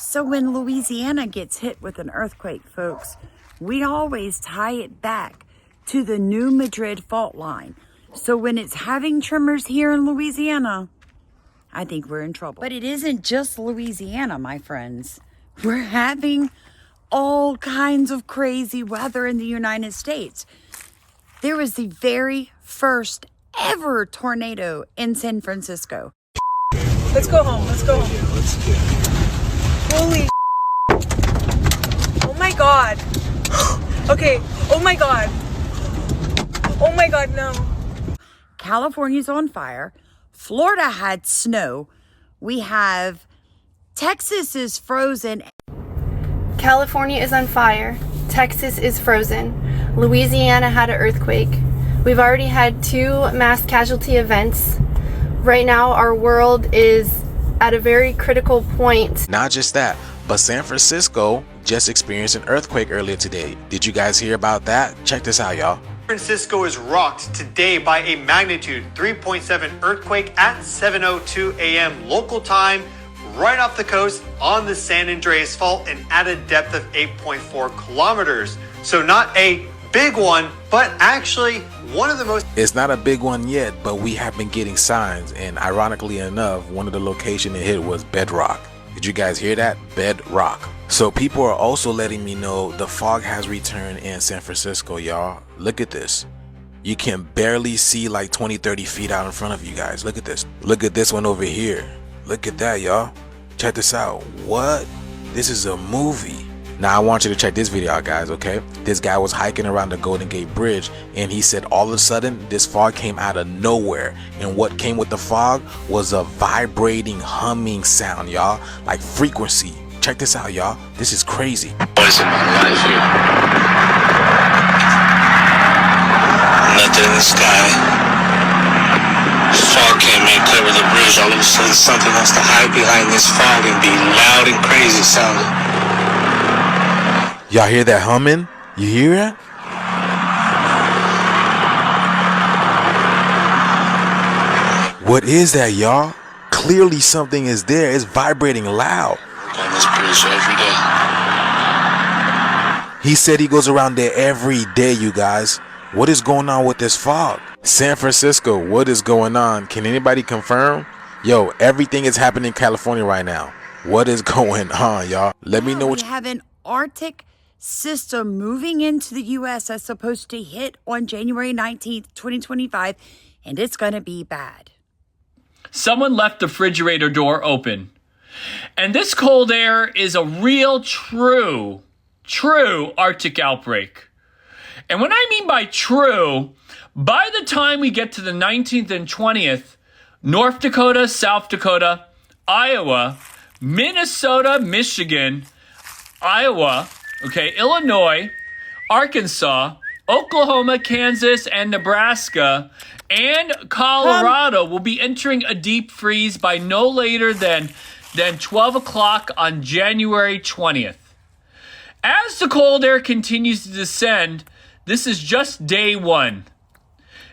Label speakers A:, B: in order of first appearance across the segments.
A: So when Louisiana gets hit with an earthquake, folks, we always tie it back to the new Madrid fault line. So when it's having tremors here in Louisiana, I think we're in trouble. But it isn't just Louisiana, my friends. We're having all kinds of crazy weather in the United States. There was the very first ever tornado in San Francisco.
B: Let's go home. Let's go home.
C: Yeah, let's get it.
B: Holy. Oh my God. Okay. Oh my God. Oh my God, no.
A: California's on fire. Florida had snow. We have Texas is frozen.
D: California is on fire. Texas is frozen. Louisiana had an earthquake. We've already had 2 mass casualty events. Right now, our world is at a very critical point.
E: Not just that, but San Francisco just experienced an earthquake earlier today. Did you guys hear about that? Check this out, y'all.
F: San Francisco is rocked today by a magnitude 3.7 earthquake at 7:02 a.m. local time, right off the coast on the San Andreas Fault and at a depth of 8.4 kilometers. So not a big one, but actually one of the most...
E: It's not a big one yet, but we have been getting signs, and ironically enough, one of the locations it hit was Bedrock. Did you guys hear that? Bedrock. So people are also letting me know the fog has returned in San Francisco, y'all. Look at this. You can barely see like 20-30 feet out in front of you guys. Look at this. Look at this one over here. Look at that, y'all. Check this out. What? This is a movie. Now I want you to check this video out, guys, okay? This guy was hiking around the Golden Gate Bridge, and he said all of a sudden this fog came out of nowhere, and what came with the fog was a vibrating humming sound, y'all, like frequency. Check this out, y'all. This is crazy.
G: What is in my life here? Nothing in the sky. Fog came in, covered the bridge. All of a sudden something has to hide behind this fog and be loud and crazy sounding.
E: Y'all hear that humming? You hear it? What is that, y'all? Clearly something is there. It's vibrating loud.
G: On this bridge every day.
E: He said he goes around there every day, you guys. What is going on with this fog? San Francisco, what is going on? Can anybody confirm? Yo, everything is happening in California right now. What is going on, y'all? Let me know what
A: we have an Arctic system moving into the U.S. that's supposed to hit on January 19th, 2025, and it's going to be bad.
H: Someone left the refrigerator door open. And this cold air is a real, true Arctic outbreak. And what I mean by true, by the time we get to the 19th and 20th, North Dakota, South Dakota, Iowa, Minnesota, Michigan, Iowa, Illinois, Arkansas, Oklahoma, Kansas, and Nebraska, and Colorado will be entering a deep freeze by no later than 12 o'clock on January 20th. As the cold air continues to descend, this is just day 1.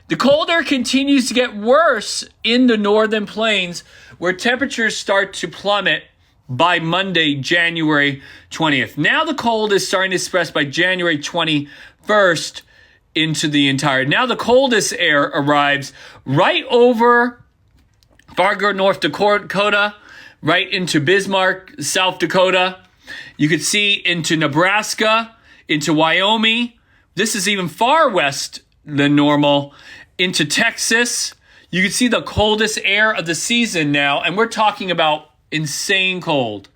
H: The cold air continues to get worse in the northern plains, where temperatures start to plummet by Monday, January 20th. Now the cold is starting to spread by January 21st into the entire. Now the coldest air arrives right over Fargo, North Dakota, right into Bismarck, South Dakota. You could see into Nebraska, into Wyoming. This is even far west than normal. Into Texas. You can see the coldest air of the season now, and we're talking about insane cold.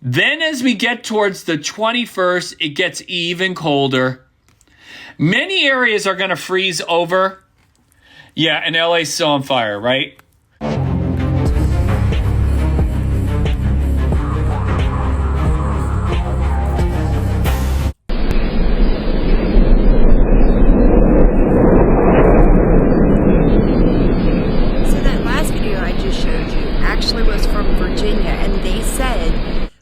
H: Then as we get towards the 21st, it gets even colder. Many areas are going to freeze over. Yeah, and LA's still on fire, right?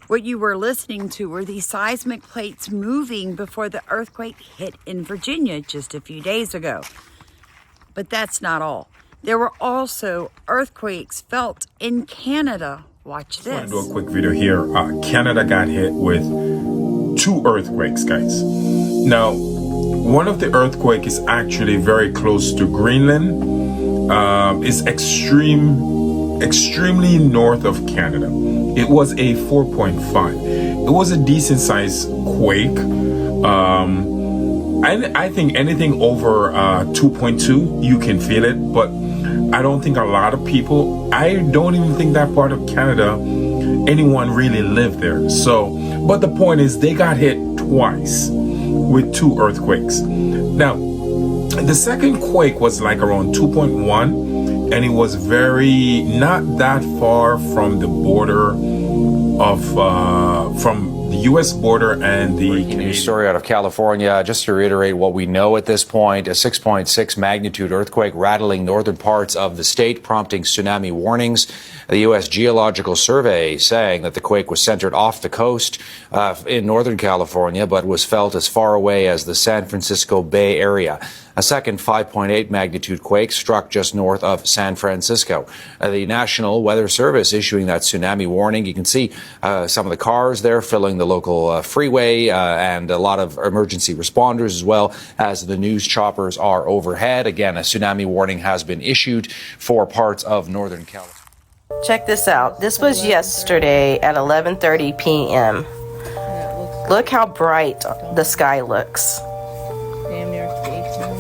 A: What you were listening to were these seismic plates moving before the earthquake hit in Virginia just a few days ago. But that's not all. There were also earthquakes felt in Canada Watch
C: I want
A: this.
C: to do a quick video here. Canada got hit with 2 earthquakes, guys. Now, one of the earthquake is actually very close to Greenland. It's extremely north of Canada. It was a 4.5. It was a decent sized quake. I think anything over 2.2, you can feel it, but I don't think a lot of people, I don't even think that part of Canada, anyone really lived there. So, but the point is they got hit twice with 2 earthquakes. Now, the second quake was like around 2.1, and it was very, not that far from the border of, from the U.S. border and the
I: News story out of California. Just to reiterate what we know at this point, a 6.6 magnitude earthquake rattling northern parts of the state, prompting tsunami warnings. The U.S. Geological Survey saying that the quake was centered off the coast in Northern California, but was felt as far away as the San Francisco Bay Area. A second 5.8 magnitude quake struck just north of San Francisco. The National Weather Service issuing that tsunami warning. You can see some of the cars there filling the local freeway and a lot of emergency responders, as well as the news choppers are overhead. Again, a tsunami warning has been issued for parts of Northern California.
J: Check this out. This was yesterday at 11:30 p.m. Look how bright the sky looks.
D: Damn near daytime.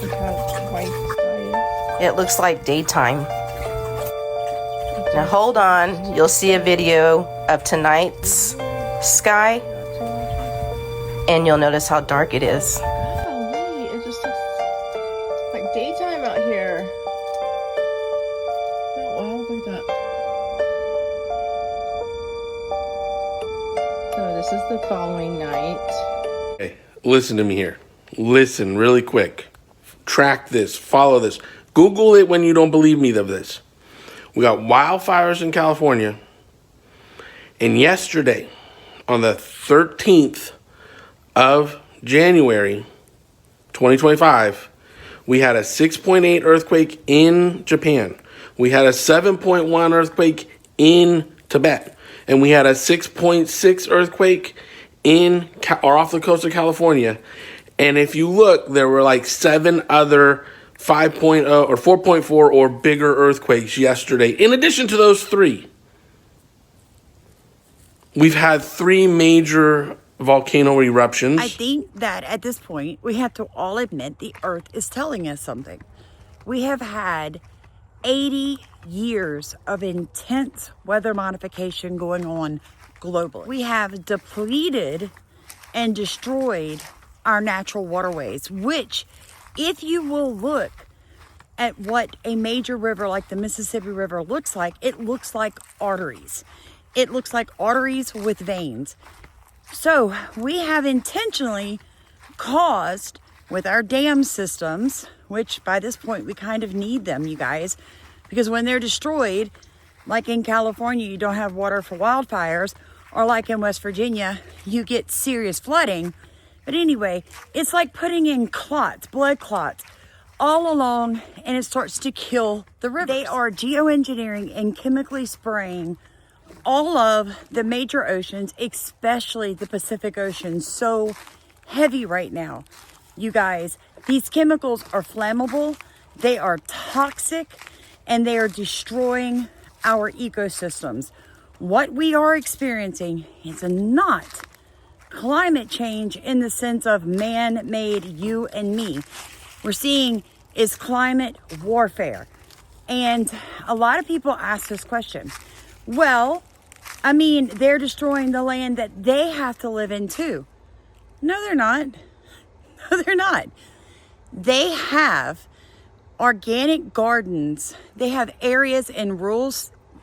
D: Look how white the sky is.
J: It looks like daytime. Now hold on. You'll see a video of tonight's sky, and you'll notice how dark it is.
D: Golly, it just looks like daytime out here. Oh, wow, look at that. So this is the following night.
K: Hey, listen to me here. Listen really quick. Track this. Follow this. Google it when you don't believe me of this. We got wildfires in California. And yesterday, on the 13th of January, 2025, we had a 6.8 earthquake in Japan. We had a 7.1 earthquake in Tibet. And we had a 6.6 earthquake off the coast of California. And if you look, there were like 7 other 5.0 or 4.4 or bigger earthquakes yesterday. In addition to those 3, we've had 3 major volcano eruptions.
A: I think that at this point, we have to all admit the Earth is telling us something. We have had 80 years of intense weather modification going on globally. We have depleted and destroyed our natural waterways, which, if you will look at what a major river like the Mississippi River looks like, it looks like arteries. It looks like arteries with veins. So we have intentionally caused, with our dam systems, which by this point we kind of need them, you guys, because when they're destroyed, like in California, you don't have water for wildfires, or like in West Virginia, you get serious flooding. But anyway, it's like putting in clots, blood clots, all along, and it starts to kill the rivers. They are geoengineering and chemically spraying all of the major oceans, especially the Pacific Ocean, so heavy right now. You guys, these chemicals are flammable, they are toxic, and they are destroying our ecosystems. What we are experiencing is not climate change in the sense of man-made, you and me. We're seeing is climate warfare. And a lot of people ask this question. Well, I mean, they're destroying the land that they have to live in too. No, they're not. No, they're not. They have organic gardens. They have areas in rural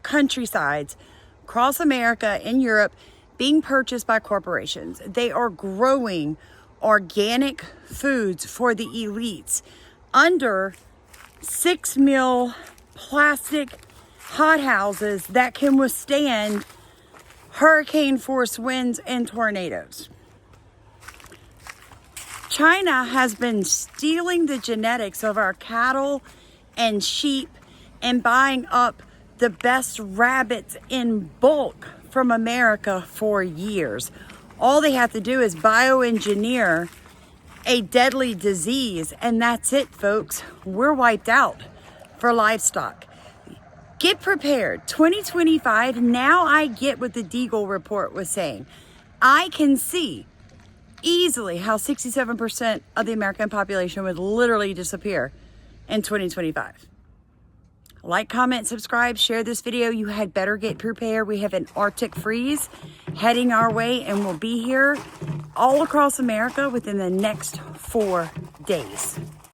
A: countrysides across America and Europe being purchased by corporations. They are growing organic foods for the elites under 6 mil plastic hothouses that can withstand hurricane force winds and tornadoes. China has been stealing the genetics of our cattle and sheep and buying up the best rabbits in bulk from America for years. All they have to do is bioengineer a deadly disease, and that's it, folks. We're wiped out for livestock. Get prepared. 2025, now I get what the Deagle report was saying. I can see easily how 67% of the American population would literally disappear in 2025. Like, comment, subscribe, share this video. You had better get prepared. We have an Arctic freeze heading our way, and we'll be here all across America within the next 4 days.